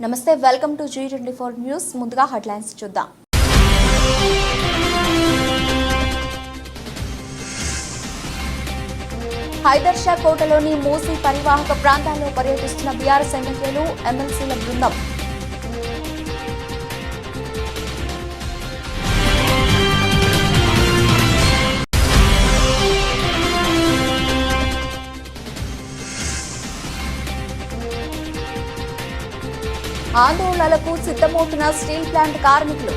నమస్తే, welcome to G24 news. ముందుగా headlines చూద్దాం. హైదర్ షా కోటలోని మూసీ పరివాహక ప్రాంతాల్లో పర్యటిస్తున్న బీఆర్ఎస్ ఎమ్మెల్యేలు, ఎమ్మెల్సీల బృందం. ఆందోళనలకు సిద్ధమవుతున్న స్టీల్ ప్లాంట్ కార్మికులు.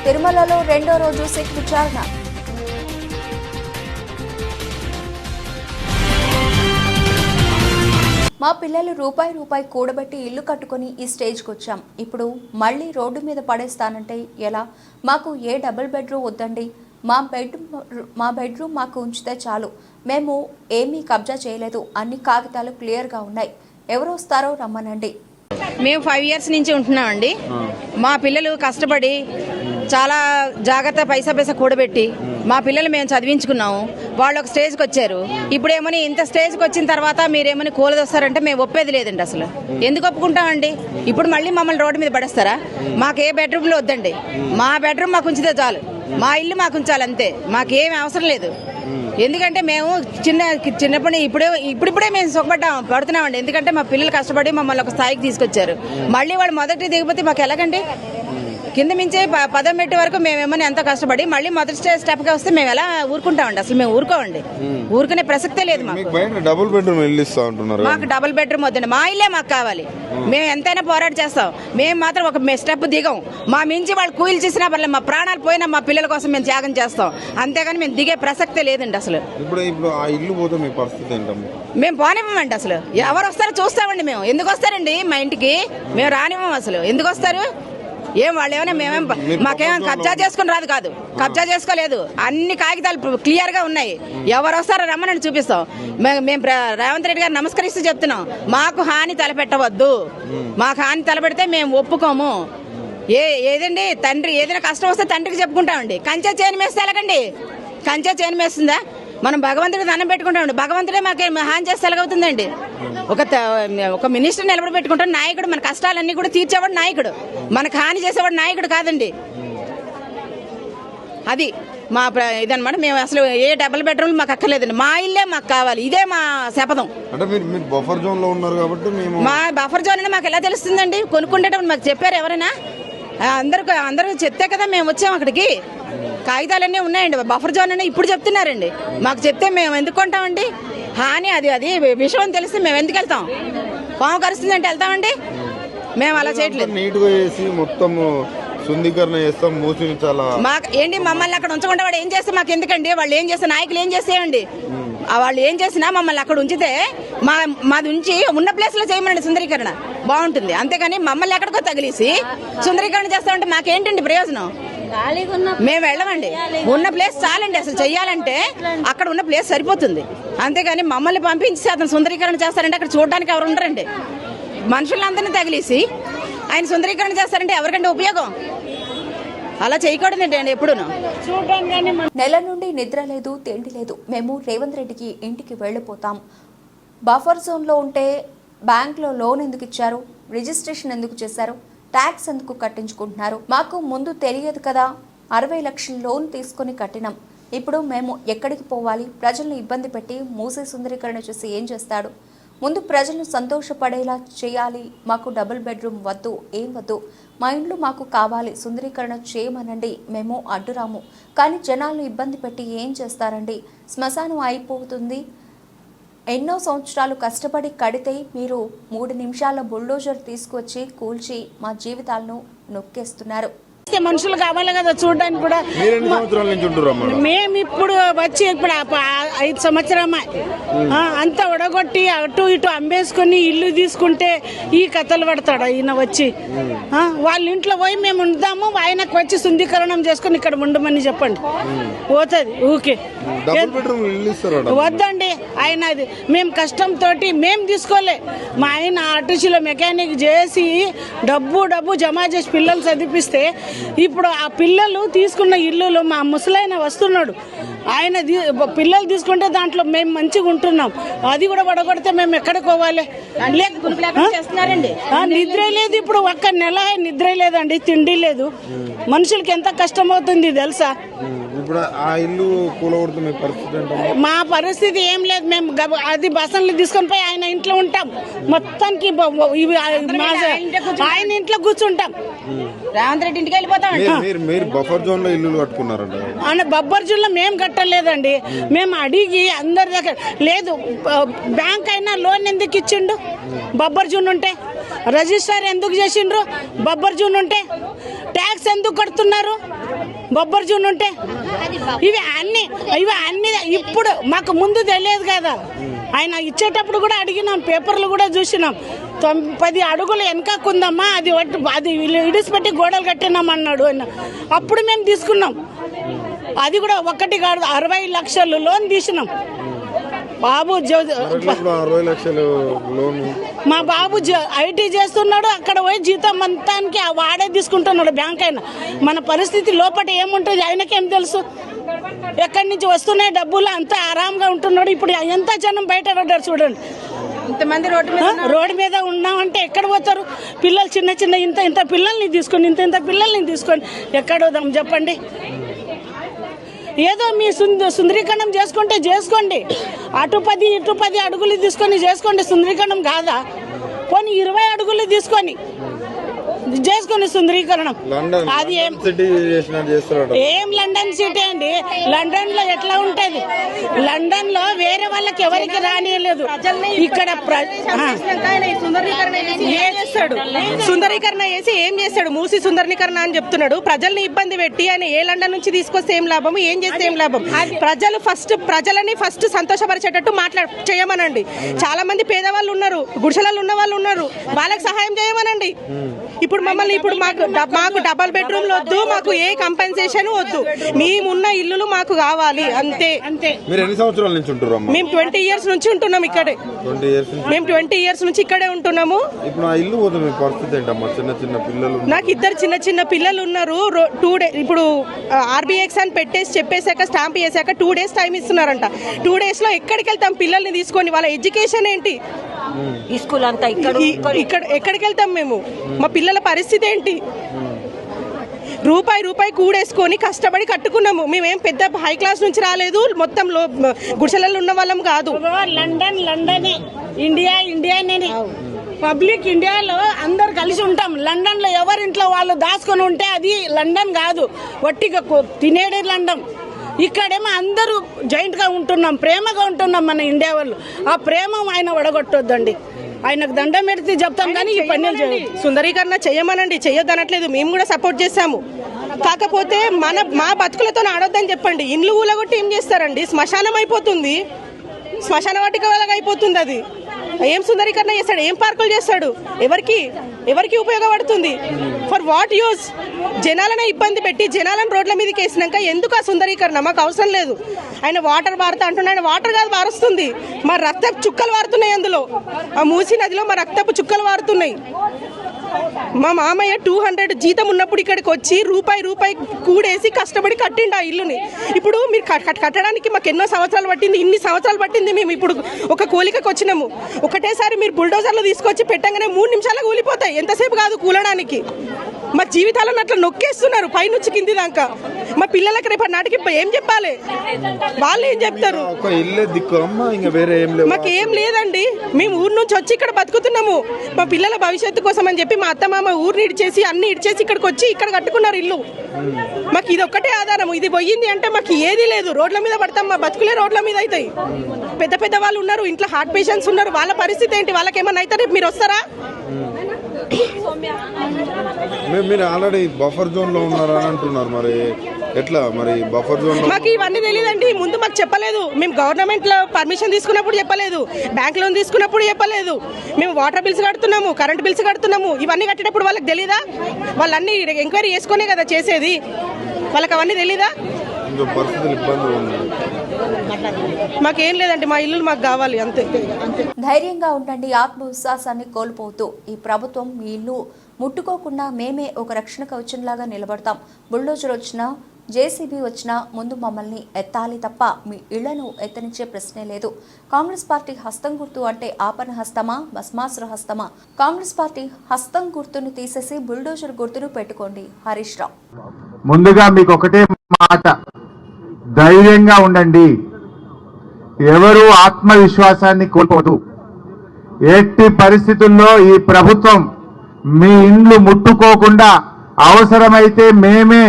తిరుమలలో రెండో రోజు సిట్ విచారణ. మా పిల్లలు రూపాయి కూడబెట్టి ఇల్లు కట్టుకొని ఈ స్టేజ్కి వచ్చాం. ఇప్పుడు మళ్ళీ రోడ్డు మీద పడేస్తానంటే ఎలా? మాకు ఏ డబుల్ బెడ్రూమ్ వద్దండి. మా బెడ్రూమ్ మాకు ఉంచితే చాలు. మేము ఏమీ కబ్జా చేయలేదు. అన్ని కాగితాలు క్లియర్గా ఉన్నాయి. ఎవరు వస్తారో రమ్మనండి. మేము 5 years నుంచి ఉంటున్నామండి. మా పిల్లలు కష్టపడి చాలా జాగ్రత్త పైసా కూడబెట్టి మా పిల్లలు మేము చదివించుకున్నాము. వాళ్ళు ఒక స్టేజ్కి వచ్చారు. ఇప్పుడు ఏమని ఇంత స్టేజ్కి వచ్చిన తర్వాత మీరేమని కూలదొస్తారంటే మేము ఒప్పేది లేదండి. అసలు ఎందుకు ఒప్పుకుంటామండి? ఇప్పుడు మళ్ళీ మమ్మల్ని రోడ్డు మీద పడేస్తారా? మాకు ఏ బెడ్రూమ్లో వద్దండి. మా బెడ్రూమ్ మాకు ఉంచితే చాలు. మా ఇల్లు మాకు ఉంచాలి అంతే. మాకేమి అవసరం లేదు. ఎందుకంటే మేము చిన్నప్పటి ఇప్పుడిప్పుడే మేము పడుతున్నామండి. ఎందుకంటే మా పిల్లలు కష్టపడి మమ్మల్ని ఒక స్థాయికి తీసుకొచ్చారు. మళ్ళీ వాళ్ళు మొదటి దిగిపోతే మాకు ఎలాగండి? కింద మించే 10 మెట్టు వరకు మేమేమని ఎంతో కష్టపడి మళ్ళీ మొదటి స్టెప్గా వస్తే మేము ఎలా ఊరుకుంటామండి? అసలు మేము ఊరుకోమండి. ఊరుకునే ప్రసక్తే లేదు. డబుల్ బెడ్రూమ్ మాకు డబుల్ బెడ్రూమ్ వద్దండి. మా ఇల్లే మాకు కావాలి. మేము ఎంతైనా పోరాట చేస్తాం. మేము మాత్రం ఒక స్టెప్ దిగం. మా మించి వాళ్ళు కూలీలు చేసినా పర్లేదు. మా ప్రాణాలు పోయినా మా పిల్లల కోసం మేము త్యాగం చేస్తాం. అంతేగాని మేము దిగే ప్రసక్తే లేదండి. అసలు మేము పోనివ్వమండి. అసలు ఎవరు వస్తారో చూస్తామండి. మేము ఎందుకు వస్తారండి మా ఇంటికి? మేము రానివ్వం. అసలు ఎందుకు వస్తారు? ఏం వాళ్ళు ఏమైనా మాకేమైనా కబ్జా చేసుకుని రాదు కాదు. కబ్జా చేసుకోలేదు. అన్ని కాగితాలు క్లియర్ గా ఉన్నాయి. ఎవరు వస్తారో రమ్మని చూపిస్తాం. మేము రేవంత్ రెడ్డి గారు నమస్కరిస్తూ చెప్తున్నాం, మాకు హాని తలపెట్టవద్దు. మాకు హాని తలపెడితే మేము ఒప్పుకోము. ఏదండి తండ్రి ఏదైనా కష్టం వస్తే తండ్రికి చెప్పుకుంటామండి. కంచె చేను మేస్తే ఎలాగండి? కంచె చేను మేస్తుందా? మనం భగవంతుడికి దండం పెట్టుకుంటామండి. భగవంతుడే మాకు హాని చేస్తే ఎలాగవుతుందండి? ఒక మినిస్టర్ నిలబడి పెట్టుకుంటాం. నాయకుడు మన కష్టాలన్నీ కూడా తీర్చేవాడు నాయకుడు. మనకు హాని చేసేవాడు నాయకుడు కాదండి. అది మా ఇదనమాట. మేము అసలు ఏ డబుల్ బెడ్రూమ్ మాకు అక్కర్లేదండి. మా ఇల్లే మాకు కావాలి. ఇదే మా శపథం. బఫర్ జోన్ లో ఉన్నారు కాబట్టి మా బఫర్ జోన్ అని మాకు ఎలా తెలుస్తుందండి? కొనుక్కుంటేటప్పుడు మాకు చెప్పారు ఎవరైనా? అందరూ చెప్తే కదా మేము వచ్చాము అక్కడికి. కాగితాలన్నీ ఉన్నాయండి. బఫర్ జోన్ అని ఇప్పుడు చెప్తున్నారండి. మాకు చెప్తే మేము ఎందుకు కొంటామండి? హాని అది విషయం తెలిస్తే మేము ఎందుకు వెళ్తాం? పాము కరుస్తుందంటే వెళ్తామండి? మేము అలా చేయట్లేదు. నీట్గా చేసి మొత్తం శుద్ధీకరణ చేస్తాం. మూసిని చాలా మాకు ఏంటి మమ్మల్ని అక్కడ ఉంచకుండా వాడు ఏం చేస్తే మాకు ఎందుకండి? వాళ్ళు ఏం చేస్తే నాయకులు ఏం చేసేయండి? వాళ్ళు ఏం చేసినా మమ్మల్ని అక్కడ ఉంచితే మాది ఉంచి ఉన్న ప్లేస్ లో చేయమనండి. సుందరీకరణ బాగుంటుంది. అంతేగాని మమ్మల్ని ఎక్కడికో తగిలేసి సుందరీకరణ చేస్తామంటే మాకేంటండి ప్రయోజనం? మేము వెళ్ళమండి. ఉన్న ప్లేస్ చాలండి. అసలు చెయ్యాలంటే అక్కడ ఉన్న ప్లేస్ సరిపోతుంది. అంతేగాని మమ్మల్ని పంపించి అతను సుందరీకరణ చేస్తారంటే అక్కడ చూడడానికి ఎవరు ఉండరండి. మనుషులందరినీ తగిలేసి ఆయన సుందరీకరణ చేస్తారంటే ఎవరికంటే ఉపయోగం? అలా చేయకూడదండి అండి ఎప్పుడు. నెల నుండి నిద్ర లేదు, తిండి లేదు. మేము రేవంత్ రెడ్డికి ఇంటికి వెళ్ళిపోతాం. బఫర్ జోన్లో ఉంటే బ్యాంక్లో లోన్ ఎందుకు ఇచ్చారు? రిజిస్ట్రేషన్ ఎందుకు చేశారు? ట్యాక్స్ ఎందుకు కట్టించుకుంటున్నారు? మాకు ముందు తెలియదు కదా. 60 లక్షల లోన్ తీసుకొని కట్టినాం. ఇప్పుడు మేము ఎక్కడికి పోవాలి? ప్రజలను ఇబ్బంది పెట్టి మూసీ సుందరీకరణ చేసి ఏం చేస్తాడు? ముందు ప్రజలను సంతోషపడేలా చేయాలి. మాకు డబుల్ బెడ్రూమ్ వద్దు, ఏం వద్దు. మా ఇండ్లు మాకు కావాలి. సుందరీకరణ చేయమనండి. మేము అడ్డురాము. కానీ జనాలను ఇబ్బంది పెట్టి ఏం చేస్తారండి? శ్మశానం అయిపోతుంది. ఎన్నో సంవత్సరాలు కష్టపడి కడితే మీరు 3 నిమిషాల బుల్డోజర్ తీసుకొచ్చి కూల్చి మా జీవితాలను నొక్కేస్తున్నారు. మనుషులు కావాలి కదా చూడడానికి కూడా. మీరు ఎన్ని సంవత్సరాల నుంచి ఉంటున్నారమ్మా? మేము ఇప్పుడు వచ్చి ఇప్పుడు 5 సంవత్సరమా అంతా ఒడగొట్టి అటు ఇటు అమ్మేసుకొని ఇల్లు తీసుకుంటే ఈ కథలు పడతాడు ఈయన వచ్చి. వాళ్ళ ఇంట్లో పోయి మేము ఉందాము, ఆయనకు వచ్చి శుద్ధీకరణం చేసుకొని ఇక్కడ ఉండమని చెప్పండి, పోతుంది ఊకే. వద్దండి ఆయన, అది మేము కష్టంతో మేము తీసుకోలే. మా ఆయన ఆర్టీసీలో మెకానిక్ చేసి డబ్బు జమా చేసి పిల్లలు చదివిస్తే ఇప్పుడు ఆ పిల్లలు తీసుకున్న ఇల్లులో మా ముసలాయన వస్తున్నాడు, ఆయన పిల్లలు తీసుకుంటే దాంట్లో మేము మంచిగా ఉంటున్నాం, అది కూడా పడగొడితే మేము ఎక్కడికి పోవాలి? నిద్ర లేదు, ఇప్పుడు ఒక్క నెల నిద్ర లేదండి, తిండి లేదు. మనుషులకి ఎంత కష్టం అవుతుంది తెలుసా? మా పరిస్థితి ఏం లేదు, మేము అది బసన్లు తీసుకొని పోయి ఆయన ఇంట్లో ఉంటాం, మొత్తానికి ఆయన ఇంట్లో కూర్చుంటాం. రేవంత్ రెడ్డి ఇంటికి వెళ్ళిపోతాం. బఫర్ జోన్ లో ఇల్లు కట్టుకున్నారంట. బఫర్ జోన్ లో మేము కట్టలేదండి, మేము అడిగి అందరి దగ్గర లేదు. బ్యాంక్ అయినా లోన్ ఎందుకు ఇచ్చిండు? బఫర్ జోన్ ఉంటే రిజిస్టర్ ఎందుకు చేసిండ్రు? బఫర్ జోన్ ఉంటే ట్యాక్స్ ఎందుకు కడుతున్నారు? బొబ్బర్ జూన్ ఉంటే ఇవి అన్ని ఇప్పుడు మాకు ముందు తెలియదు కదా. ఆయన ఇచ్చేటప్పుడు కూడా అడిగినాం, పేపర్లు కూడా చూసినాం. 10 అడుగులు వెనకకుందమ్మా, అది ఇడిసిపెట్టి గోడలు కట్టినాం అన్నాడు ఆయన. అప్పుడు మేము తీసుకున్నాం, అది కూడా 1 కాదు 60 లక్షలు లోన్ తీసినాం. బాబు 60 లక్షలు లోన్. మా బాబు ఐటీ చేస్తున్నాడు, అక్కడ పోయి జీతం మొత్తానికి వాడే తీసుకుంటున్నాడు బ్యాంక్ అయినా. మన పరిస్థితి లోపల ఏముంటుంది ఆయనకేం తెలుసు? ఎక్కడి నుంచి వస్తున్నాయి డబ్బులు, అంతా ఆరాంగా ఉంటున్నాడు. ఇప్పుడు ఎంత జనం బయట పడ్డారు చూడండి, ఇంతమంది రోడ్డు మీద ఉన్నామంటే ఎక్కడ పోతారు? పిల్లలు చిన్న ఇంత పిల్లల్ని తీసుకొని ఇంత పిల్లల్ని తీసుకొని ఎక్కడ వద్దాం చెప్పండి? ఏదో మీ సుందరీకరణం చేసుకుంటే చేసుకోండి, అటు 10 ఇటు 10 అడుగులు తీసుకొని చేసుకోండి. సుందరీకరణం కాదా? కొన్ని 20 అడుగులు తీసుకొని చేసుకుని సుందరీకరణం. అది ఏం లండన్ సిటీ అండి? లండన్ లో ఎట్లా ఉంటది? లండన్ లో వేరే వాళ్ళకి ఎవరికి రానియలేదు. ఇక్కడ సుందరీకరణ చేసి ఏం చేస్తాడు? మూసి సుందరీకరణ అని చెప్తున్నాడు. ప్రజల్ని ఇబ్బంది పెట్టి ఆయన ఏ లండన్ నుంచి తీసుకొస్తే ఏం లాభం, ఏం చేస్తే ఏం లాభం? ప్రజలని ఫస్ట్ సంతోషపరిచేటట్టు చేయమనండి. చాలా మంది పేదవాళ్ళు ఉన్నారు, గుడిసెలలో ఉన్న వాళ్ళు ఉన్నారు, వాళ్ళకి సహాయం చేయమనండి. ఇప్పుడు మాకు డబల్ బెడ్రూమ్ వద్దు, మాకు ఏ కంపెన్సేషన్ వద్దు, మేమున్న ఇల్లులు మాకు కావాలి అంతే. మీరు ఎన్ని సంవత్సరాల నుంచి ఉంటున్నారు? మేము 20 ఇయర్స్ నుంచి ఉంటున్నాం ఇక్కడే. మేము 20 ఇయర్స్ నుంచి ఇక్కడే ఉంటున్నాము. ఇప్పుడు ఆ ఇల్లు పోతుంది, పరిస్థితి ఏంటమ్మా? చిన్న పిల్లలు, నాకు 2 చిన్న పిల్లలు ఉన్నారు. 2 days ఇప్పుడు RBX అని చెప్పేశాక స్టాంప్ చేశాక 2 days టైం ఇస్తున్నారంట. 2 days లో ఎక్కడికి వెళ్తాం పిల్లల్ని తీసుకొని? వాళ్ళ ఎడ్యుకేషన్ ఏంటి? ఈ స్కూల్ అంతా ఎక్కడికి వెళ్తాం మేము? మా పిల్లల పరిస్థితి ఏంటి? రూపాయి కూడేసుకొని కష్టపడి కట్టుకున్నాము. మేమేం పెద్ద హై క్లాస్ నుంచి రాలేదు, మొత్తం గుడిసెలలో ఉన్న వాళ్ళం కాదు. లండనే ఇండియానే పబ్లిక్. ఇండియాలో అందరు కలిసి ఉంటాం, లండన్ లో ఎవరింట్లో వాళ్ళు దాచుకొని ఉంటే అది లండన్ కాదు, వట్టిగా తినేడే లండన్. ఇక్కడేమో అందరూ జాయింట్ గా ఉంటున్నాం, ప్రేమగా ఉంటున్నాం మన ఇండియా వాళ్ళు. ఆ ప్రేమ ఆయన వడగొట్టొద్దండి, ఆయనకు దండం పెడితే చెప్తాం కానీ ఈ పనులు చేయండి. సుందరీకరణ చేయమనండి, చేయొద్దనట్లేదు, మేము కూడా సపోర్ట్ చేస్తాము. కాకపోతే మా బతుకులతో ఆడొద్దని చెప్పండి. ఇండ్లు ఊలగొట్టి ఏం చేస్తారండి? శ్మశానం అయిపోతుంది, శ్మశాన వాటిక వాళ్ళగా అయిపోతుంది. అది ఏం సుందరీకరణ చేస్తాడు? ఏం పార్కులు చేస్తాడు? ఎవరికి ఉపయోగపడుతుంది? For what use? జనాలను ఇబ్బంది పెట్టి జనాలను రోడ్ల మీదకి వేసినాక ఎందుకు ఆ సుందరీకరణ? మాకు అవసరం లేదు. ఆయన వాటర్ వారుతా అంటున్నాడు, ఆయన వాటర్ కాదు వారుస్తుంది, మా రక్తపు చుక్కలు వారుతున్నాయి అందులో. ఆ మూసీ నదిలో మా రక్తపు చుక్కలు వారుతున్నాయి. మా మామయ్య 200 జీతం ఉన్నప్పుడు ఇక్కడికి వచ్చి రూపాయి కూడేసి కష్టపడి కట్టిండు ఆ ఇల్లుని. ఇప్పుడు మీరు కట్టడానికి మాకు ఎన్నో సంవత్సరాలు పట్టింది, ఇన్ని సంవత్సరాలు పట్టింది. మేము ఇప్పుడు ఒక కోలికకు వచ్చినాము. ఒకటేసారి మీరు బుల్డోజర్లు తీసుకొచ్చి పెట్టంగానే 3 నిమిషాలకు కూలిపోతాయి, ఎంతసేపు కాదు కూలడానికి. మా జీవితాలను అట్లా నొక్కేస్తున్నారు పైనుంచి కింది దాకా. మా పిల్లలకి రేపటి నాటికి ఏం చెప్పాలి? వాళ్ళు ఏం చెప్తారు? మాకేం లేదండి, మేము ఊరు నుంచి వచ్చి ఇక్కడ బతుకుతున్నాము. మా పిల్లల భవిష్యత్తు కోసం అని చెప్పి మా అత్తమామ ఊరిని ఇడిచేసి అన్ని ఇడిచేసి ఇక్కడికి వచ్చి ఇక్కడ కట్టుకున్నారు ఇల్లు. మాకు ఇది ఒక్కటే ఆధారం. ఇది పోయింది అంటే మాకు ఏది లేదు, రోడ్ల మీద పడతాం, మా బతుకులే రోడ్ల మీద అవుతాయి. పెద్ద వాళ్ళు ఉన్నారు, ఇంట్లో హార్ట్ పేషెంట్స్ ఉన్నారు, వాళ్ళ పరిస్థితి ఏంటి? వాళ్ళకి ఏమన్నా అయితే రేపు మీరు వస్తారా? మీరు ఆల్రెడీ బఫర్ జోన్ లో ఉన్నారని అంటున్నారు, మరి ఎట్లా మరి బఫర్ జోన్ లో? మాకు ఇవన్నీ తెలియదండి, ముందు మాకు చెప్పలేదు. మేము గవర్నమెంట్ లో పర్మిషన్ తీసుకున్నప్పుడు చెప్పలేదు, బ్యాంక్ లోన్ తీసుకున్నప్పుడు చెప్పలేదు. మేము వాటర్ బిల్స్ కడుతున్నాము, కరెంట్ బిల్స్ కడుతున్నాము. ఇవన్నీ కట్టేటప్పుడు వాళ్ళకి తెలీదా? వాళ్ళన్నీ ఎంక్వైరీ చేసుకునే కదా చేసేది, వాళ్ళకి అవన్నీ తెలీదా? ఇంకా పరిస్థితులు ఇబ్బందులు ఉన్నాయి. మాకేం లేదండి, మా ఇల్లు మాకు కావాలి అంతే. ధైర్యంగా ఉండండి, ఆత్మవిశ్వాసాన్ని కోల్పోతూ ఈ ప్రభుత్వం మీ ఇల్లు ముట్టుకోకుండా మేమే ఒక రక్షణ కవచంలాగా నిలబడతాం. బుల్డోజర్ వచ్చినా జేసీబీ వచ్చినా ముందు మమ్మల్ని ఎత్తాలి తప్ప మీ ఇళ్లను ఎత్తనిచ్చే ప్రశ్నే లేదు. కాంగ్రెస్ పార్టీ హస్తం గుర్తు అంటే ఆపన హస్తమా, భస్మాసుర హస్తమా? కాంగ్రెస్ పార్టీ హస్తం గుర్తును తీసేసి బుల్డోజర్ గుర్తును పెట్టుకోండి. హరీష్ రావు. ముందుగా మీకు ఒకటే మాట, ధైర్యంగా ఉండండి. ఎవరు ఆత్మవిశ్వాసాన్ని కోల్పోదు. ఎట్టి పరిస్థితుల్లో ఈ ప్రభుత్వం మీ ఇండ్లు ముట్టుకోకుండా అవసరమైతే మేమే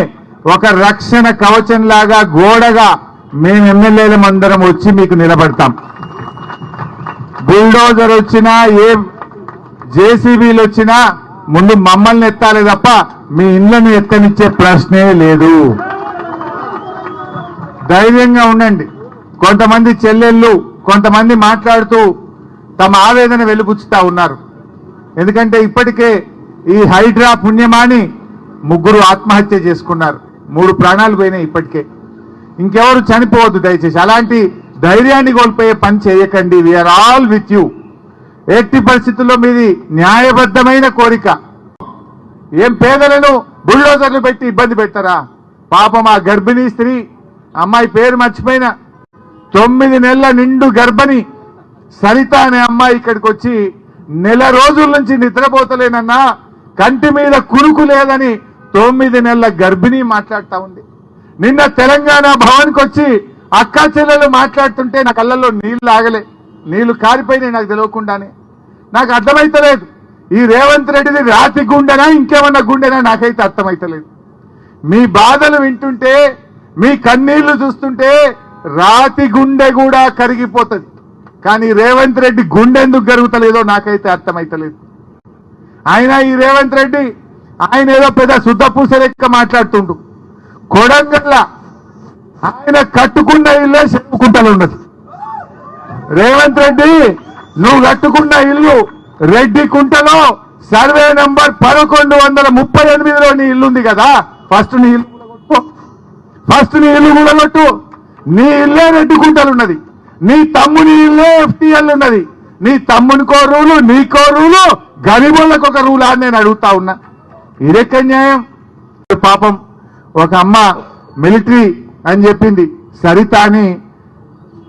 ఒక రక్షణ కవచంలాగా గోడగా మేము ఎమ్మెల్యేలం అందరం వచ్చి మీకు నిలబడతాం. బుల్డోజర్ వచ్చినా ఏ జేసీబీలు వచ్చినా ముందు మమ్మల్ని ఎత్తాలి తప్ప మీ ఇండ్లను ఎత్తనిచ్చే ప్రశ్నే లేదు. ధైర్యంగా ఉండండి. కొంతమంది చెల్లెళ్ళు కొంతమంది మాట్లాడుతూ తమ ఆవేదన వెలుబుచ్చుతా ఉన్నారు. ఎందుకంటే ఇప్పటికే ఈ హైడ్రా పుణ్యమాని 3 ఆత్మహత్య చేసుకున్నారు, 3 ప్రాణాలు పోయినాయి ఇప్పటికే. ఇంకెవరు చనిపోవద్దు దయచేసి. అలాంటి ధైర్యాన్ని కోల్పోయే పని చేయకండి. We are all with. You పరిస్థితుల్లో మీది న్యాయబద్ధమైన కోరిక. ఏం పేదలను బుల్డోజర్లు పెట్టి ఇబ్బంది పెడతారా? పాపం ఆ గర్భిణీ స్త్రీ, అమ్మాయి పేరు మర్చిపోయిన, 9 నెలల నిండు గర్భిణి సరిత అనే అమ్మాయి ఇక్కడికి వచ్చి 1 రోజుల నుంచి నిద్రపోతలేనన్నా, కంటి మీద కురుకు లేదని 9 నెలల గర్భిణి మాట్లాడుతా ఉంది. నిన్న తెలంగాణ భవన్కి వచ్చి అక్కా చెల్లెలు మాట్లాడుతుంటే నా కళ్ళల్లో నీళ్లు ఆగలే, నీళ్లు కారిపోయినాయి నాకు తెలియకుండానే. నాకు అర్థమైతలేదు, ఈ రేవంత్ రెడ్డిది రాతి గుండెనా ఇంకేమన్నా గుండెనా నాకైతే అర్థమైతలేదు. మీ బాధలు వింటుంటే, మీ కన్నీళ్లు చూస్తుంటే రాతి గుండె కూడా కరిగిపోతుంది. కానీ రేవంత్ రెడ్డి గుండె ఎందుకు కరుగుతలేదో నాకైతే అర్థమైతలేదు. ఈ రేవంత్ రెడ్డి ఆయన ఏదో పెద్ద శుద్ధపూస లెక్క మాట్లాడుతుండు. కొడంగల్ల ఆయన కట్టుకున్న ఇల్లే చెప్పుకుంటలు ఉన్నది. రేవంత్ రెడ్డి, నువ్వు కట్టుకున్న ఇల్లు రెడ్డి కుంటలో సర్వే నంబర్ 1138లో నీ ఇల్లుంది కదా. ఫస్ట్ నీ ఇల్లు కూడా కొట్టు. నీ ఇల్లే రెడ్డి కుంటలున్నది. నీ తమ్ముని ఇల్లే FTL ఉన్నది. నీ తమ్మునికో రూలు, నీకో రూలు, గరీబులకు ఒక రూలా అని నేను అడుగుతా ఉన్నా. ఇదెక్క న్యాయం? పాపం ఒక అమ్మ మిలిటరీ అని చెప్పింది, సరిత అని.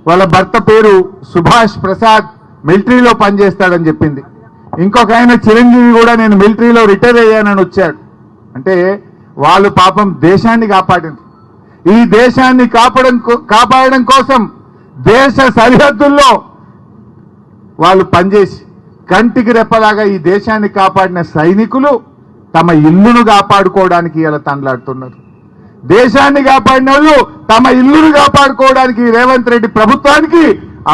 వాళ్ళ భర్త పేరు సుభాష్ ప్రసాద్, మిలిటరీలో పనిచేస్తాడని చెప్పింది. ఇంకొక ఆయన చిరంజీవి కూడా నేను మిలిటరీలో రిటైర్ అయ్యానని వచ్చాడు. అంటే వాళ్ళు పాపం దేశాన్ని కాపాడింది. ఈ దేశాన్ని కాపాడడం కోసం దేశ సరిహద్దుల్లో వాళ్ళు పనిచేసి కంటికి రెప్పలాగా ఈ దేశాన్ని కాపాడిన సైనికులు తమ ఇల్లును కాపాడుకోవడానికి ఇలా తండ్లాడుతున్నారు. దేశాన్ని కాపాడిన వాళ్ళు తమ ఇల్లును కాపాడుకోవడానికి రేవంత్ రెడ్డి ప్రభుత్వానికి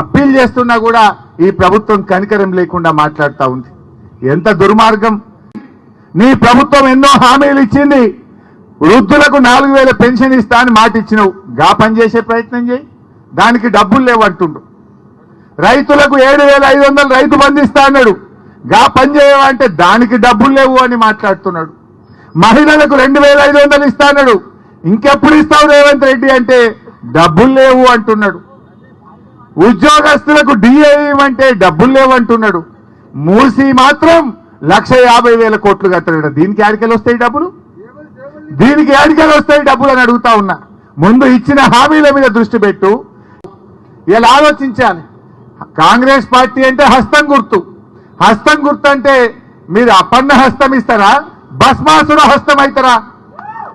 అప్పీల్ చేస్తున్నా కూడా ఈ ప్రభుత్వం కనికరం లేకుండా మాట్లాడుతూ ఉంది. ఎంత దుర్మార్గం! నీ ప్రభుత్వం ఎన్నో హామీలు ఇచ్చింది. వృద్ధులకు 4000 పెన్షన్ ఇస్తా అని మాట ఇచ్చినవు. గా పని చేసే ప్రయత్నం చేయి. దానికి డబ్బులు లేవంటుండు. రైతులకు 7500 రైతు బంధు ఇస్తా అన్నాడు. గా పని చేయవంటే దానికి డబ్బులు లేవు అని మాట్లాడుతున్నాడు. మహిళలకు 2500 ఇస్తా అన్నాడు. ఇంకెప్పుడు ఇస్తావు రేవంత్ రెడ్డి అంటే డబ్బులు లేవు అంటున్నాడు. ఉద్యోగస్తులకు డిఏ అంటే డబ్బులు లేవు అంటున్నాడు. మూసి మాత్రం 1,50,000 కోట్లు కట్టాడు. దీనికి ఆడికెళ్ళి వస్తాయి డబ్బులు? దీనికి ఆడికెళ్ళి వస్తాయి డబ్బులు అని అడుగుతా ఉన్నా. ముందు ఇచ్చిన హామీల మీద దృష్టి పెట్టు. ఇలా ఆలోచించాలి. కాంగ్రెస్ పార్టీ అంటే హస్తం గుర్తు. హస్తం గుర్తు అంటే మీరు అపన్న హస్తం ఇస్తారా, భస్మాసుర హస్తం అవుతారా?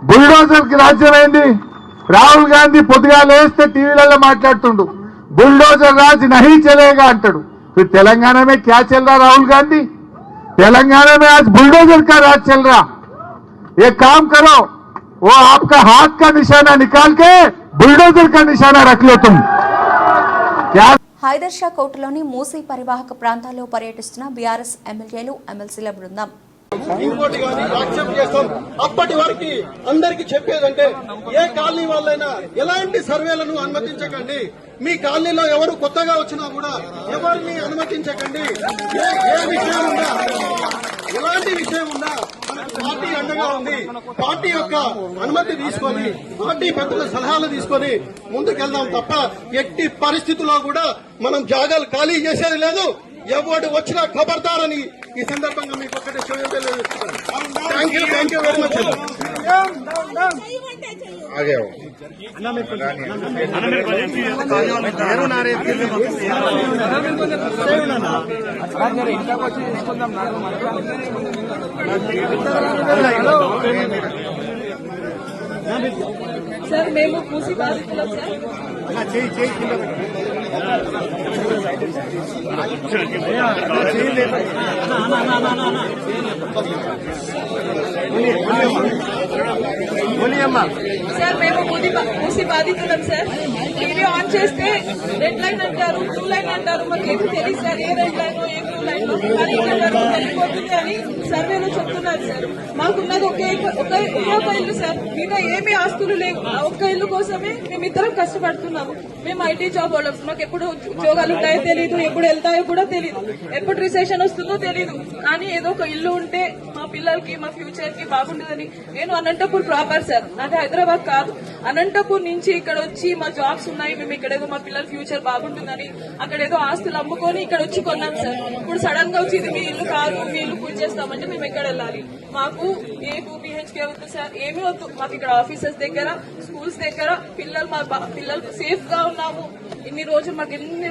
బుల్డోజర్ కి రాజ్యమైంది. రాహుల్ గాంధీ పొద్దుగా లేస్తే టీవీలలో మాట్లాడుతుండు, బుల్డోజర్ రాజ్ నహీ చలేగా అంటాడు. फिर तेलंगाना में क्या चल रहा राहुल गांधी? तेलंगाना में आज बुलडोजर का राज चल रहा. ये काम करो, वो आपका हाथ का निशाना निकाल के बुलडोजर का निशाना रख लो तुम. क्या హైదర్ షా కోటలోని మూసీ పరివాహక ప్రాంతాల్లో పర్యటిస్తున్న బీఆర్ఎస్ ఎమ్మెల్యేలు ఎమ్మెల్సీల బృందం ఇంకోటి కానీ యాక్సెప్ట్ చేస్తాం. అప్పటి వరకు అందరికి చెప్పేదంటే ఏ కాలనీ వాళ్ళైనా ఎలాంటి సర్వేలను అనుమతించకండి. మీ కాలనీలో ఎవరు కొత్తగా వచ్చినా కూడా ఎవరిని అనుమతించకండి. ఏ విషయం ఉన్నా, ఎలాంటి విషయం ఉన్నా మనకు పార్టీ అండగా ఉంది. పార్టీ యొక్క అనుమతి తీసుకొని, పార్టీ పెద్దల సలహాలు తీసుకొని ముందుకెళ్దాం తప్ప ఎట్టి పరిస్థితుల్లో కూడా మనం జాగాలు ఖాళీ చేసేది లేదు. ఎవరు వచ్చినా ఖబర్దారని ఈ సందర్భంగా మీకు ఒకటే థ్యాంక్ యూ వెరీ మచ్. ఆగే సార్ మేము పూసి బాధితులం సార్. సార్ మేము పూసి బాధితులం సార్. టీవీ ఆన్ చేస్తే రెడ్ లైన్ అంటారు, బ్లూ లైన్ అంటారు. మాకు ఏమి తెలియదు సార్ ఏ రెడ్ లైన్ ఏ బ్లూ లైన్ వెళ్ళిపోతుంది అని సర్వేలో చెప్తున్నారు సార్. మాకున్నది ఒక ఇల్లు సార్, మిగతా ఏమీ ఆస్తులు లేవు. ఆ ఒక్క ఇల్లు కోసమే మేమిద్దరం కష్టపడుతున్నాము. మేము ఐటీ జాబ్ వాళ్ళం. మాకు ఎప్పుడు ఉద్యోగాలు ఉంటాయో తెలియదు, ఎప్పుడు వెళ్తాయో కూడా తెలియదు, ఎప్పుడు రిసెషన్ వస్తుందో తెలియదు. కానీ ఏదో ఒక ఇల్లు ఉంటే మా పిల్లలకి మా ఫ్యూచర్ కి బాగుంటుందని. నేను అనంతపూర్ ప్రాపర్ సార్, నాది హైదరాబాద్ కాదు. అనంతపూర్ నుంచి ఇక్కడ వచ్చి మా జాబ్స్ ఉన్నాయి, మేము ఇక్కడ ఏదో మా పిల్లల ఫ్యూచర్ బాగుంటుందని అక్కడ ఏదో ఆస్తులు అమ్ముకొని ఇక్కడ వచ్చి కొన్నాం సార్. ఇప్పుడు సడన్ గా వచ్చి ఇది మీ ఇల్లు కాదు, మీ ఇల్లు పూజ చేస్తామంటే మేము ఎక్కడ వెళ్ళాలి? మాకు ఏ 2 BHK వద్దు సార్, ఏమీ వద్దు. మాకు ఇక్కడ ఆఫీసెస్ దగ్గర, స్కూల్స్ దగ్గర పిల్లలు సేఫ్ గా ఉన్నాము. ఇన్ని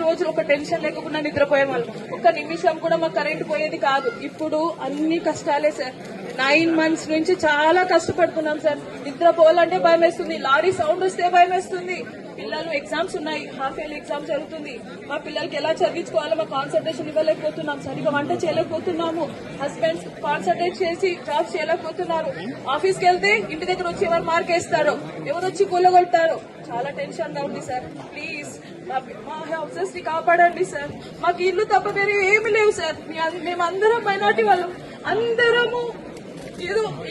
రోజులు ఒక టెన్షన్ లేకుండా నిద్రపోయే వాళ్ళు. ఒక్క నిమిషం కూడా మాకు కరెంట్ పోయేది కాదు. ఇప్పుడు అన్ని కష్టాలే సార్. 9 months నుంచి చాలా కష్టపడుతున్నాం సార్. నిద్రపోవాలంటే భయం వేస్తుంది, లారీ సౌండ్ వస్తే భయం వేస్తుంది. పిల్లలు ఎగ్జామ్స్ ఉన్నాయి, హాఫ్ ఇయర్లీ ఎగ్జామ్ జరుగుతుంది. మా పిల్లలకి ఎలా చదివించుకోవాలో మా కాన్సన్ట్రేషన్ ఇవ్వలేకపోతున్నాం సార్. ఇక వంట చేయలేకపోతున్నాము. హస్బెండ్స్ కాన్సన్ట్రేట్ చేసి జాబ్స్ చేయలేకపోతున్నారు. ఆఫీస్కి వెళ్తే ఇంటి దగ్గర వచ్చి ఎవరు మార్క్ వేస్తారో, ఎవరు వచ్చి కూలగొడతారో, చాలా టెన్షన్ గా ఉంది సార్. ప్లీజ్ మా హౌసెస్ ని కాపాడండి సార్. మాకు ఇల్లు తప్ప వేరే ఏమి లేవు సార్. మేమందరం మైనార్టీ వాళ్ళం, అందరము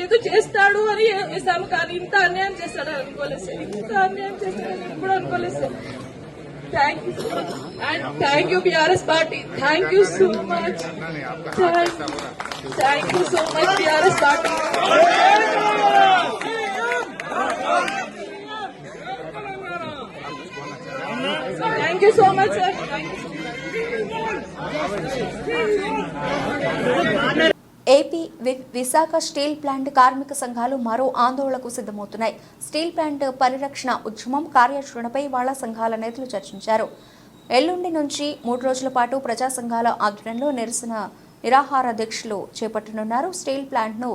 ఏదో చేస్తాడు అని వేసాము. కానీ ఇంత అన్యాయం చేస్తాడు అనుకోలేదు సార్. ఇంత అన్యాయం చేస్తాడని ఎప్పుడు అనుకోలేదు sir. Thank you so much and thank you BRS party. Thank you so much. Thank you so much BRS party. Thank you so much sir. AP Visakha steel plant కార్మిక సంఘాలు మరో ఆందోళనకు సిద్ధమవుతున్నాయి. స్టీల్ ప్లాంట్ పరిరక్షణ ఉద్యమం కార్యాచరణపై వాళ్ళ సంఘాల నేతలు చర్చించారు. ఎల్లుండి నుంచి 3 రోజుల పాటు ప్రజా సంఘాల ఆధ్వర్యంలో నిరాహార దీక్షలు చేపట్టనున్నారు. స్టీల్ ప్లాంట్ను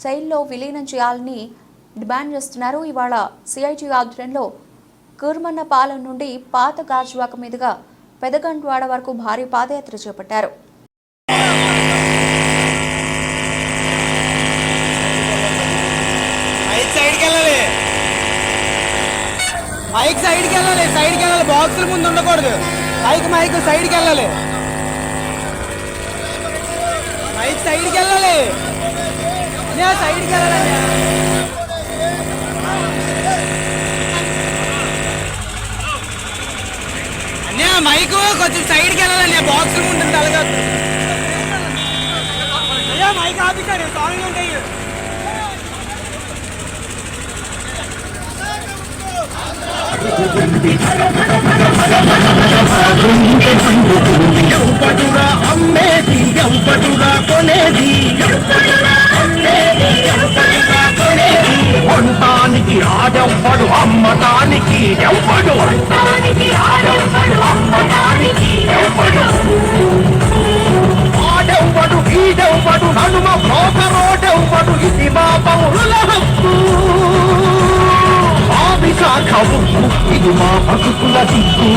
సెయిల్లో విలీనం చేయాలని డిమాండ్ చేస్తున్నారు. ఇవాళ సిఐటి ఆధ్వర్యంలో కుర్మన్నపాలెం నుండి పాత గాజువాక మీదుగా పెదగంట్వాడ వరకు భారీ పాదయాత్ర చేపట్టారు. మైక్ సైడ్కి వెళ్ళాలి, బాక్సుల ముందు ఉండకూడదు. మైక్ సైడ్కి వెళ్ళాలి, మైక్ సైడ్కి వెళ్ళాలి, సైడ్కి వెళ్ళాలి. అన్నయ్య మైక్ కొంచెం సైడ్కి వెళ్ళాలి, బాక్సుల ముందు ఉంటుంది అలాగా. అయ్యా మైక్ ఆపిస్తారు, సాంగ్ ఉంటాయి. అమ్మేది ఎంపటుగా కొనేది, వంటానికి ఆడెవ్వడు అమ్మటానికి ఎవ్వడు, ఆడెవ్వడు ఈడెవ్వడు నడుమ బ్రోకరోడెవ్వడు, ఇది మా పౌరుల హక్కు. విశాఖవు ఇది మా బతుకుల దిక్కు,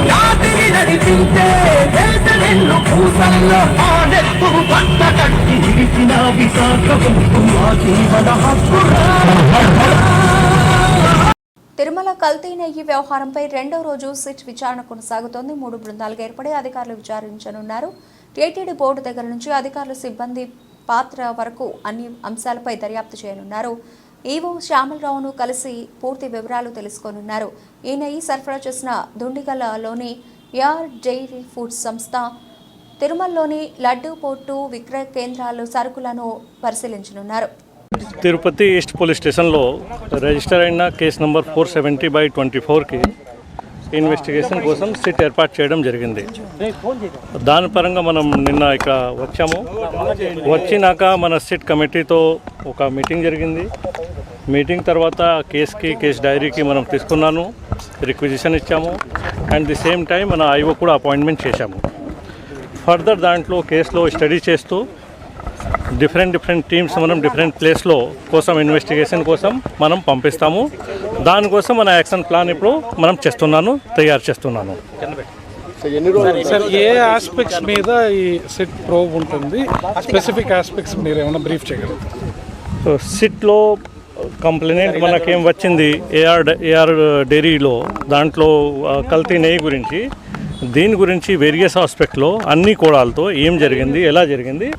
జాతిని నడిపించే దేశమెల్లు పూసల్లో ఆ నెత్తుకు పట్ట కట్టి నిలిచిన విశాఖవు మా జీవన హక్కురా. తిరుమల కల్తీ నెయ్యి వ్యవహారంపై రెండో రోజు సిట్ విచారణ కొనసాగుతోంది. 3 బృందాలుగా ఏర్పడి అధికారులు విచారించనున్నారు. టీటీడీ బోర్డు దగ్గర నుంచి అధికారులు సిబ్బంది పాత్ర వరకు అన్ని అంశాలపై దర్యాప్తు చేయనున్నారు. ఈవో శ్యామలరావును కలిసి పూర్తి వివరాలు తెలుసుకోనున్నారు. ఈ నెయ్యి సరఫరా చేసిన దుండిగలలోని యార్ డైరీ ఫుడ్స్ సంస్థ, తిరుమలలోని లడ్డూ పోర్టు విక్రయ కేంద్రాలు సరుకులను పరిశీలించనున్నారు. తిరుపతి ఈస్ట్ పోలీస్ స్టేషన్లో రిజిస్టర్ అయిన కేసు నంబర్ 470/24కి ఇన్వెస్టిగేషన్ కోసం సిట్ ఏర్పాటు చేయడం జరిగింది. దాని పరంగా మనం నిన్న ఇక్కడ వచ్చాము. వచ్చినాక మన సిట్ కమిటీతో ఒక మీటింగ్ జరిగింది. మీటింగ్ తర్వాత కేస్ డైరీకి మనం తీసుకున్నాను, రిక్విజిషన్ ఇచ్చాము. అండ్ ది సేమ్ టైం మన ఐఓ కూడా అపాయింట్మెంట్ చేశాము. ఫర్దర్ దాంట్లో కేసులో స్టడీ చేస్తూ డిఫరెంట్ టీమ్స్ మనం డిఫరెంట్ ప్లేస్లో కోసం ఇన్వెస్టిగేషన్ కోసం మనం పంపిస్తాము. దానికోసం మన యాక్షన్ ప్లాన్ ఇప్పుడు మనం తయారు చేస్తున్నాను. సార్, ఏ ఆస్పెక్ట్స్ మీద ఈ సిట్ ప్రోబ్ ఉంటుంది? స్పెసిఫిక్ ఆస్పెక్ట్స్ మీరు ఏమైనా బ్రీఫ్ చేయగలరు? సిట్లో కంప్లైంట్ మనకేం వచ్చింది ఏఆర్ డైరీలో, దాంట్లో కల్తీ నెయ్యి గురించి, దీని గురించి వేరియస్ ఆస్పెక్ట్లో అన్ని కోణాలతో ఏం జరిగింది, ఎలా జరిగింది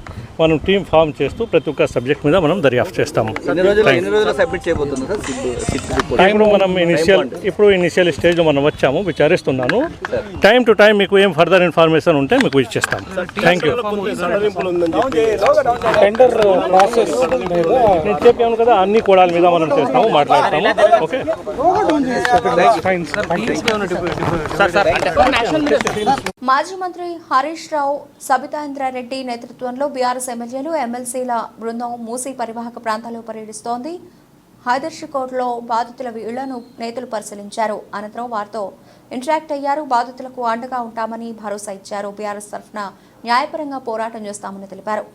మనం టీం ఫామ్ చేస్తూ ప్రతి ఒక్క సబ్జెక్ట్ మీద మనం దర్యాప్తు చేస్తాము. ఇప్పుడు మనం ఇనిషియల్ స్టేజ్లో మనం వచ్చాము, విచారిస్తున్నాను. టైం టు టైం మీకు ఏం ఫర్దర్ ఇన్ఫర్మేషన్ ఉంటే మీకు ఇచ్చేస్తాం. Thank you. టెండర్ ప్రాసెస్ నేను చెప్పాను కదా, అన్ని కోణాల మీద మనం చేస్తాము, మాట్లాడతాము. ఓకే. మాజీ మంత్రి హరీష్ రావు, సబితా ఇంద్రారెడ్డి నేతృత్వంలో బీఆర్ఎస్ ఎమ్మెల్యేలు, ఎమ్మెల్సీల బృందం మూసీ పరివాహక ప్రాంతాల్లో పర్యటిస్తోంది. హైదర్షికోట్లో బాధితుల ఇళ్లను నేతలు పరిశీలించారు. అనంతరం వారితో ఇంటరాక్ట్ అయ్యారు. బాధితులకు అండగా ఉంటామని భరోసా ఇచ్చారు. బీఆర్ఎస్ తరఫున న్యాయపరంగా పోరాటం చేస్తామని తెలిపారు.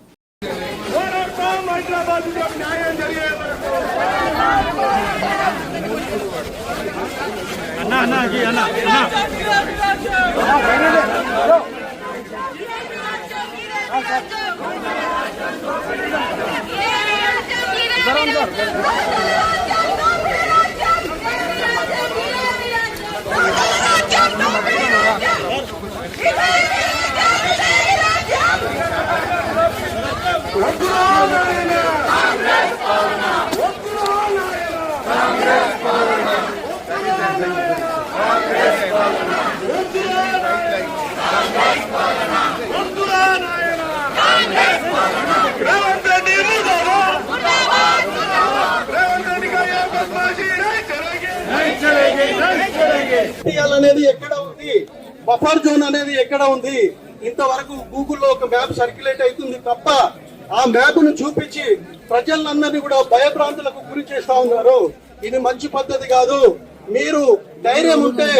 అనేది ఎక్కడ ఉంది, బఫర్ జోన్ అనేది ఎక్కడ ఉంది, ఇంతవరకు గూగుల్లో ఒక మ్యాప్ సర్క్యులేట్ అవుతుంది తప్ప ఆ మ్యాప్ ను చూపించి ప్రజలందరినీ కూడా భయభ్రాంతులకు గురి చేస్తా ఉన్నారు. ఇది మంచి పద్ధతి కాదు. మీరు ధైర్యం ఉంటే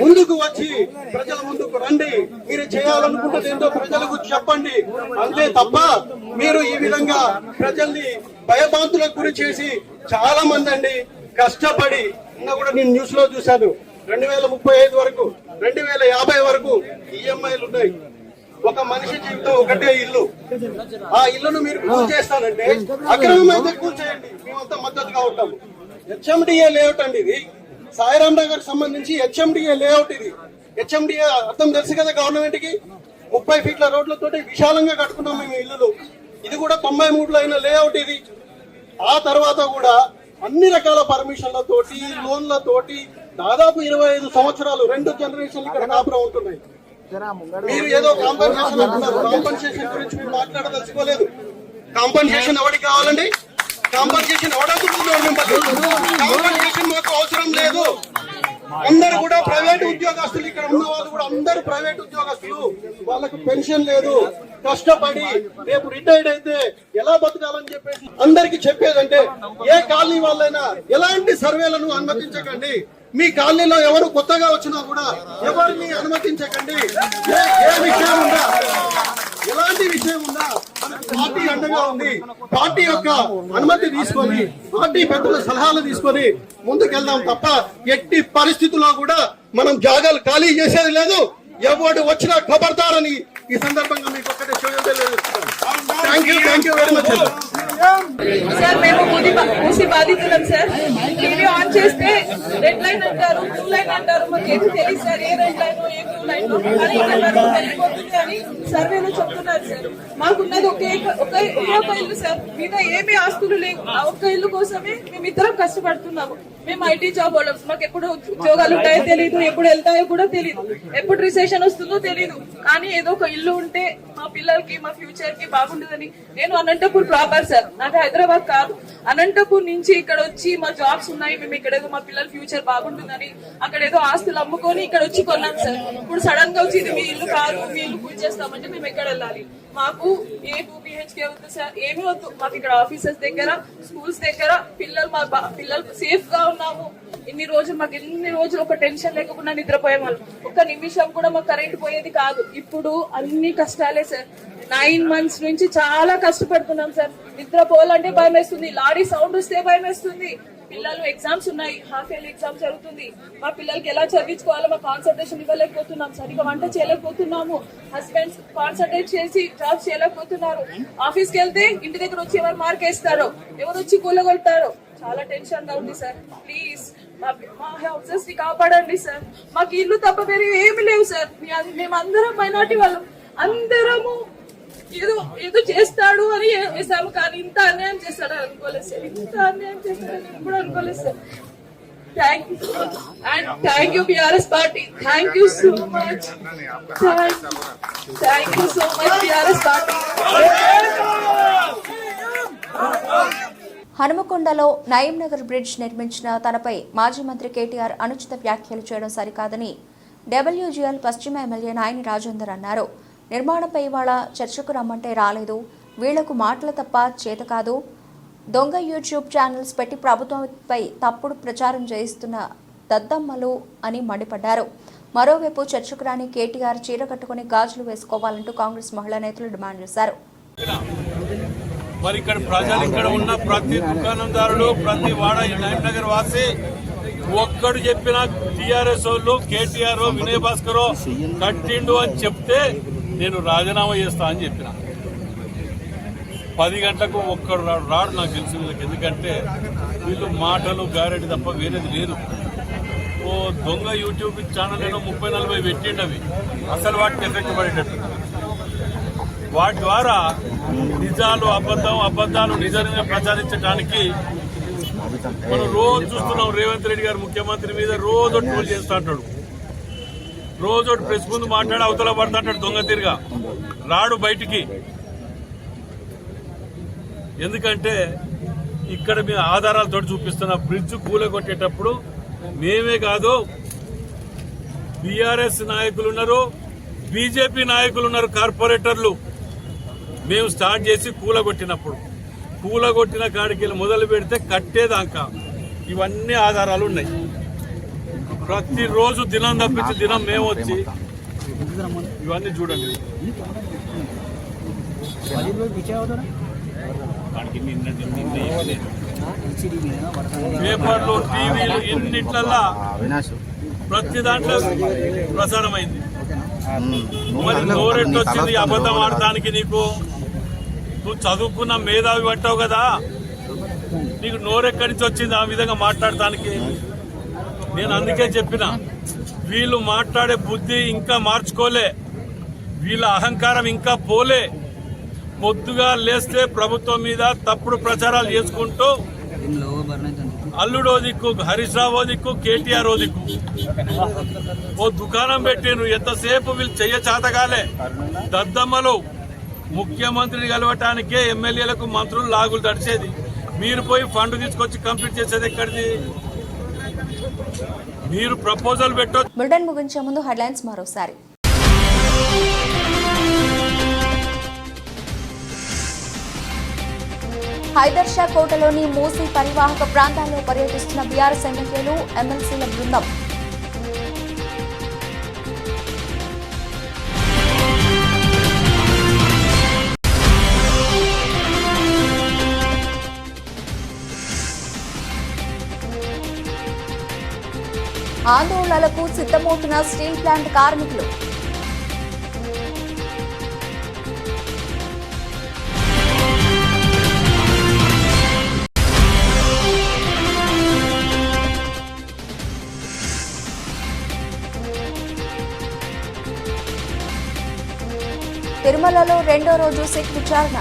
ముందుకు వచ్చి ప్రజల ముందుకు రండి. మీరు చేయాలనుకుంటే ఏంటో ప్రజలకు చెప్పండి. అంతే తప్ప మీరు ఈ విధంగా ప్రజల్ని భయభ్రాంతులకు గురి చేసి చాలా మంది అండి కష్టపడి, నిన్న కూడా నేను న్యూస్ లో చూశాను, 2035 వరకు 2050 వరకు ఈఎంఐలు ఉన్నాయి. ఒక మనిషి జీవితం ఒకటే ఇల్లు. ఆ ఇల్లును మీరు కూల్చేస్తానంటే అక్రమమైతే కూల్చేయండి, మేమంతా మద్దతుగా ఉంటాము. హెచ్ఎండిఏ లేఅవుట్ అండి ఇది. సాయిరాం నగర్ సంబంధించి హెచ్ఎండిఏ లేఅవుట్ ఇది. హెచ్ఎండిఏ అర్థం తెలుసు కదా గవర్నమెంట్ కి. 30 ఫీట్ల రోడ్లతోటి విశాలంగా కట్టుకున్నాం మేము ఇల్లులు. ఇది కూడా 93లో అయిన లేఅవుట్ ఇది. ఆ తర్వాత కూడా అన్ని రకాల పర్మిషన్లతోటి, లోన్లతోటి దాదాపు 25 సంవత్సరాలు 2 జనరేషన్లు ఇక్కడ కాపురం ఉంటున్నాయి. మీరు ఏదో కాంపన్సేషన్ అంటున్నారు. కాంపన్సేషన్ గురించి మీరు మాట్లాడదలుచుకోలేదు. కాంపన్సేషన్ ఎవరికి కావాలండి? కాంపన్సేషన్ ఎవడవుతున్నాడు? కాంపన్సేషన్ మాకు అవసరం లేదు. అందరు కూడా ప్రైవేట్ ఉద్యోగస్తులు, ఇక్కడ ఉన్న వాళ్ళు కూడా అందరు ప్రైవేట్ ఉద్యోగస్తులు. వాళ్ళకు పెన్షన్ లేదు. కష్టపడి రేపు రిటైర్డ్ అయితే ఎలా బతకాలని చెప్పేసి అందరికి చెప్పేదంటే, ఏ కాలనీ వాళ్ళైనా ఎలాంటి సర్వేలను అనుమతించకండి. మీ కాలనీలో ఎవరు కొత్తగా వచ్చినా కూడా ఎవరిని అనుమతించకండి. ఏ విషయం ఉందా, ఎలాంటి విషయం ఉందా, మనకు పార్టీ అండగా ఉంది. పార్టీ యొక్క అనుమతి తీసుకొని, పార్టీ పెద్దల సలహాలు తీసుకొని ముందుకెళ్దాం తప్ప ఎట్టి పరిస్థితుల్లో కూడా మనం జాగాలు ఖాళీ చేసేది లేదు. ఎవడు వచ్చినా ఖబర్దారని ఈ సందర్భంగా మీకు ఒక్కటే thank you very much. Sir మేము మూసి బాధితులం సార్. టీవీ ఆన్ చేస్తే రెడ్ లైన్ అంటారు, బ్లూ లైన్ అంటారు, మాకు ఏది తెలియదు సార్ ఏ రెడ్ లైన్ ఏ బ్లూ లైన్ కానీ ఇక్కడ వరకు వెళ్ళిపోతుంది అని సర్వేలో చెప్తున్నారు సార్. మాకున్నది ఒకే ఒక ఇల్లు సార్, మీద ఏమీ ఆస్తులు లేవు. ఆ ఒక్క ఇల్లు కోసమే మేమిద్దరం కష్టపడుతున్నాము. మేము ఐటీ జాబ్ వాళ్ళం, మాకు ఎప్పుడు ఉద్యోగాలు ఉంటాయో తెలియదు, ఎప్పుడు వెళ్తాయో కూడా తెలియదు, ఎప్పుడు రిసెషన్ వస్తుందో తెలియదు. కానీ ఏదో ఒక ఇల్లు ఉంటే మా పిల్లలకి మా ఫ్యూచర్ కి బాగుంటుందని. నేను అనంతపూర్ ప్రాపర్ సార్, నాకు హైదరాబాద్ కాదు, అనంతపూర్ నుంచి ఇక్కడ వచ్చి మా జాబ్స్ ఉన్నాయి, మేము ఇక్కడ ఏదో మా పిల్లల ఫ్యూచర్ బాగుంటుందని అక్కడ ఏదో ఆస్తులు అమ్ముకొని ఇక్కడ వచ్చి కొన్నాం సార్. ఇప్పుడు సడన్ గా వచ్చి ఇది మీ ఇల్లు కాదు, మీ ఇల్లు పూజ చేస్తామంటే మేము ఎక్కడ వెళ్ళాలి? మాకు ఏ 2 BHK వద్దు సార్, ఏమీ వద్దు మాకు. ఇక్కడ ఆఫీసెస్ దగ్గర, స్కూల్స్ దగ్గర పిల్లలు సేఫ్ గా ఉన్నాము. ఎన్ని రోజులు ఒక టెన్షన్ లేకుండా నిద్రపోయే వాళ్ళు. ఒక్క నిమిషం కూడా మాకు కరెంట్ పోయేది కాదు. ఇప్పుడు అన్ని కష్టాలే సార్. 9 months నుంచి చాలా కష్టపడుతున్నాం సార్. నిద్రపోవాలంటే భయం వేస్తుంది, లారీ సౌండ్ వస్తే భయం వేస్తుంది. పిల్లలు ఎగ్జామ్స్ ఉన్నాయి, హాఫ్ ఇయర్లీ ఎగ్జామ్ జరుగుతుంది. మా పిల్లలకి ఎలా చదివించుకోవాలో మా కాన్సన్ట్రేషన్ ఇవ్వలేకపోతున్నాం, సరిగా వంట చేయలేకపోతున్నాము. హస్బెండ్స్ కాన్సన్ట్రేట్ చేసి జాబ్ చేయలేకపోతున్నారు. ఆఫీస్కి వెళ్తే ఇంటి దగ్గర వచ్చి ఎవరు మార్క్ వేస్తారో, ఎవరు వచ్చి కూలగొడతారో, చాలా టెన్షన్ గా ఉంది సార్. ప్లీజ్ మా హౌసెస్ ని కాపాడండి సార్. మాకు ఇల్లు తప్ప వేరే ఏమి లేవు సార్. మేమందరం మైనార్టీ వాళ్ళం, అందరము ఏదో చేస్తాడు అని వేసాము, కానీ ఇంత అన్యాయం చేస్తాడు అనుకోలేదు సార్. ఇంత అన్యాయం చేస్తాడని ఎప్పుడు అనుకోలేదు sir. Thank you and thank you BRS party. Thank you so much, thank you so much BRS party. హనుమకొండలో నయీం నగర్ బ్రిడ్జ్ నిర్మించిన తనపై మాజీ మంత్రి కేటీఆర్ అనుచిత వ్యాఖ్యలు చేయడం సరికాదని WGL పశ్చిమ ఎమ్మెల్యే నాయని రాజేందర్ అన్నారు. నిర్మాణంపై ఇవాళ చర్చకు రమ్మంటే రాలేదు, వీళ్లకు మాటలు తప్ప చేత కాదు, దొంగ యూట్యూబ్ ఛానల్స్ పెట్టి ప్రభుత్వంపై తప్పుడు ప్రచారం చేయిస్తున్న దద్దమ్మలు అని మండిపడ్డారు. మరోవైపు చర్చకు రాని కేటీఆర్ చీర కట్టుకుని గాజులు వేసుకోవాలంటూ కాంగ్రెస్ మహిళా నేతలు డిమాండ్ చేశారు. మరి ఇక్కడ ప్రజలు, ఇక్కడ ఉన్న ప్రతి దుకాణందారులు, ప్రతి వాడ నయీం నగర్ వాసి ఒక్కడు చెప్పిన టీఆర్ఎస్ వాళ్ళు కేటీఆర్ వినయ్ భాస్కర్ కట్టిండు అని చెప్తే నేను రాజీనామా చేస్తా అని చెప్పిన. 10 గంటలకు ఒక్కడు రాడు నాకు తెలిసి వీళ్ళకి. ఎందుకంటే వీళ్ళు మాటలు గారెడి తప్ప వేరేది లేదు. ఓ దొంగ యూట్యూబ్ ఛానల్ ఏదో 30-40 పెట్టిండవి, అసలు వాటికి ఎఫెక్ట్ పడేటట్టు. వాటి ద్వారా నిజాలు అబద్ధాలు నిజంగా ప్రచారించడానికి మనం రోజు చూస్తున్నాం. రేవంత్ రెడ్డి గారు ముఖ్యమంత్రి మీద రోజు ట్రోల్ చేస్తూ అంటాడు, రోజు ప్రెస్ ముందు మాట్లాడి అవతల పడుతుంటాడు దొంగ తిరిగా, రాడు బయటికి. ఎందుకంటే ఇక్కడ మీ ఆధారాలతో చూపిస్తున్న బ్రిడ్జ్ కూలగొట్టేటప్పుడు మేమే కాదు, BRS నాయకులు ఉన్నారు, BJP నాయకులు ఉన్నారు, కార్పొరేటర్లు. మేము స్టార్ట్ చేసి కూలగొట్టిన కాడికి మొదలు పెడితే కట్టేదాకా ఇవన్నీ ఆధారాలు ఉన్నాయి. ప్రతిరోజు దినం తప్పించి దినం మేము వచ్చి ఇవన్నీ చూడండి. పేపర్లు, టీవీలు, ఇన్నిట్లల్లా ప్రతి దాంట్లో ప్రసారమైంది. మరి నోరెట్టు వచ్చింది అబద్ధం ఆడటానికి? నువ్వు చదువుకున్న మేధావి పట్టావు కదా, నీకు నోరెక్కడి నుంచి వచ్చింది ఆ విధంగా మాట్లాడటానికి? నేను అందుకే చెప్పిన, వీళ్ళు మాట్లాడే బుద్ధి ఇంకా మార్చుకోలే, వీళ్ళ అహంకారం ఇంకా పోలే. పొద్దుగా లేస్తే ప్రభుత్వం మీద తప్పుడు ప్రచారాలు చేసుకుంటూ అల్లుడో దిక్కు, హరీష్ రావు దిక్కు, కేటీఆర్ దిక్కు. ఓ దుకాణం పెట్టిండ్రు, ఎంతసేపు వీళ్ళు చెయ్య చేతగాలే దద్దమ్మలు. ముఖ్యమంత్రిని కలవటానికే ఎమ్మెల్యేలకు మంత్రులు లాగులు తడిచేది, మీరు పోయి ఫండ్ తీసుకొచ్చి కంప్లీట్ చేసేది ఎక్కడిది? మీరు ప్రపోజల్ పెట్టొచ్చు. బులెటిన్ ముగించే ముందు హెడ్లైన్స్ మరోసారి. హైదర్ షా కోటలోని మూసీ పరివాహక ప్రాంతాల్లో పర్యటిస్తున్న BRS ఎమ్మెల్యేలు, ఎమ్మెల్సీల బృందం. ఆందోళనలకు సిద్ధమవుతున్న స్టీల్ ప్లాంట్ కార్మికులు. తిరుమలలో రెండో రోజు సిట్ విచారణ.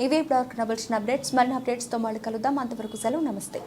ఇవి బ్లాక్ నబల్సిన అప్డేట్స్. మరిన్ని అప్డేట్స్తో మళ్ళీ కలుద్దాం. అంతవరకు సెలవు. నమస్తే.